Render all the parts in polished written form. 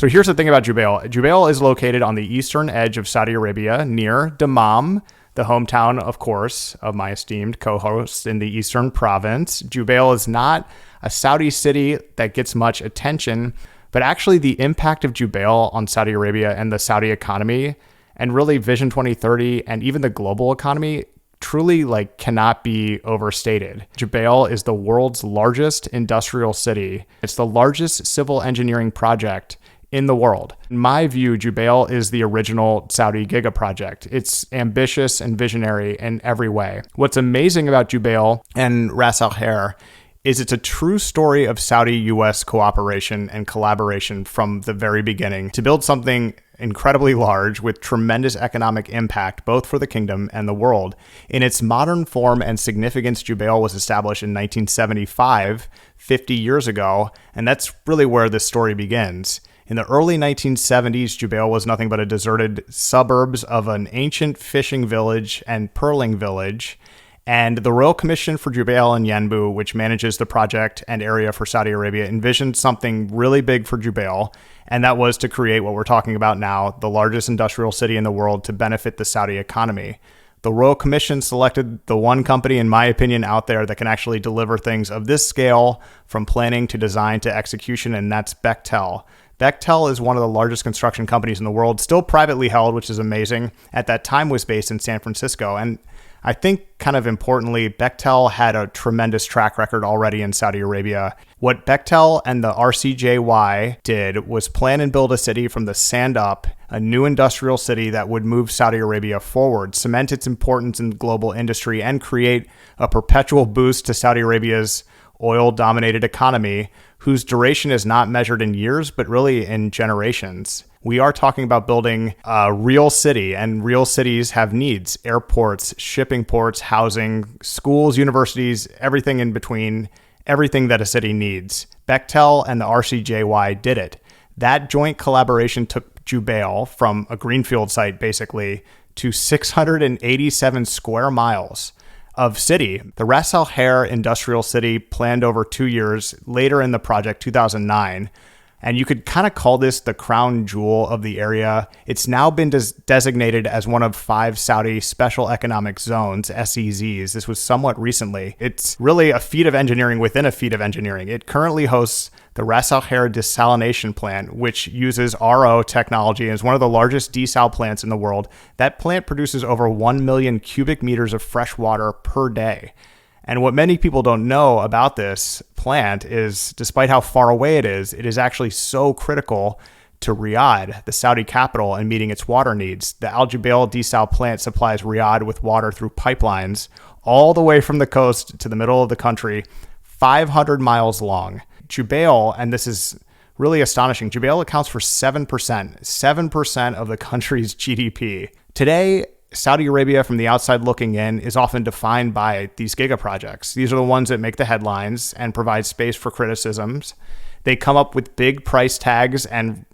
So here's the thing about Jubail. Jubail is located on the eastern edge of Saudi Arabia near Dammam, the hometown, of course, of my esteemed co-host in the Eastern Province. Jubail is not a Saudi city that gets much attention, but actually the impact of Jubail on Saudi Arabia and the Saudi economy, and really Vision 2030 and even the global economy, truly cannot be overstated. Jubail is the world's largest industrial city. It's the largest civil engineering project in the world. In my view, Jubail is the original Saudi giga-project. It's ambitious and visionary in every way. What's amazing about Jubail and Ras Al Khair is it's a true story of Saudi-US cooperation and collaboration from the very beginning to build something incredibly large with tremendous economic impact, both for the kingdom and the world. In its modern form and significance, Jubail was established in 1975, 50 years ago, and that's really where this story begins. In the early 1970s, Jubail was nothing but a deserted suburbs of an ancient fishing village and pearling village. And the Royal Commission for Jubail and Yanbu, which manages the project and area for Saudi Arabia, envisioned something really big for Jubail, and that was to create what we're talking about now, the largest industrial city in the world to benefit the Saudi economy. The Royal Commission selected the one company, in my opinion, out there that can actually deliver things of this scale from planning to design to execution, and that's Bechtel. Bechtel is one of the largest construction companies in the world, still privately held, which is amazing. At that time was based in San Francisco. And I think kind of importantly, Bechtel had a tremendous track record already in Saudi Arabia. What Bechtel and the RCJY did was plan and build a city from the sand up, a new industrial city that would move Saudi Arabia forward, cement its importance in global industry, and create a perpetual boost to Saudi Arabia's oil-dominated economy, whose duration is not measured in years, but really in generations. We are talking about building a real city, and real cities have needs: airports, shipping ports, housing, schools, universities, everything in between, everything that a city needs. Bechtel and the RCJY did it. That joint collaboration took Jubail from a greenfield site, basically, to 687 square miles of city. The Ras Al Khair Industrial City, planned over 2 years later in the project, 2009. And you could kind of call this the crown jewel of the area. It's now been designated as one of 5 Saudi Special Economic Zones, SEZs. This was somewhat recently. It's really a feat of engineering within a feat of engineering. It currently hosts the Ras Al Khair desalination plant, which uses RO technology and is one of the largest desal plants in the world. That plant produces over 1 million cubic meters of fresh water per day. And what many people don't know about this plant is, despite how far away it is actually so critical to Riyadh, the Saudi capital, and meeting its water needs. The Al Jubail desal plant supplies Riyadh with water through pipelines all the way from the coast to the middle of the country, 500 miles long. Jubail, and this is really astonishing, Jubail accounts for 7% of the country's GDP. Today, Saudi Arabia, from the outside looking in, is often defined by these giga-projects. These are the ones that make the headlines and provide space for criticisms. They come up with big price tags, and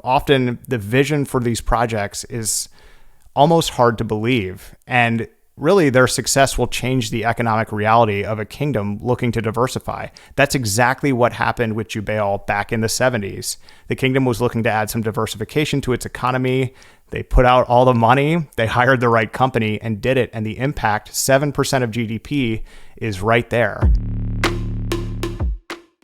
often the vision for these projects is almost hard to believe. And really, their success will change the economic reality of a kingdom looking to diversify. That's exactly what happened with Jubail back in the 70s. The kingdom was looking to add some diversification to its economy. They put out all the money, they hired the right company and did it. And the impact, 7% of GDP, is right there.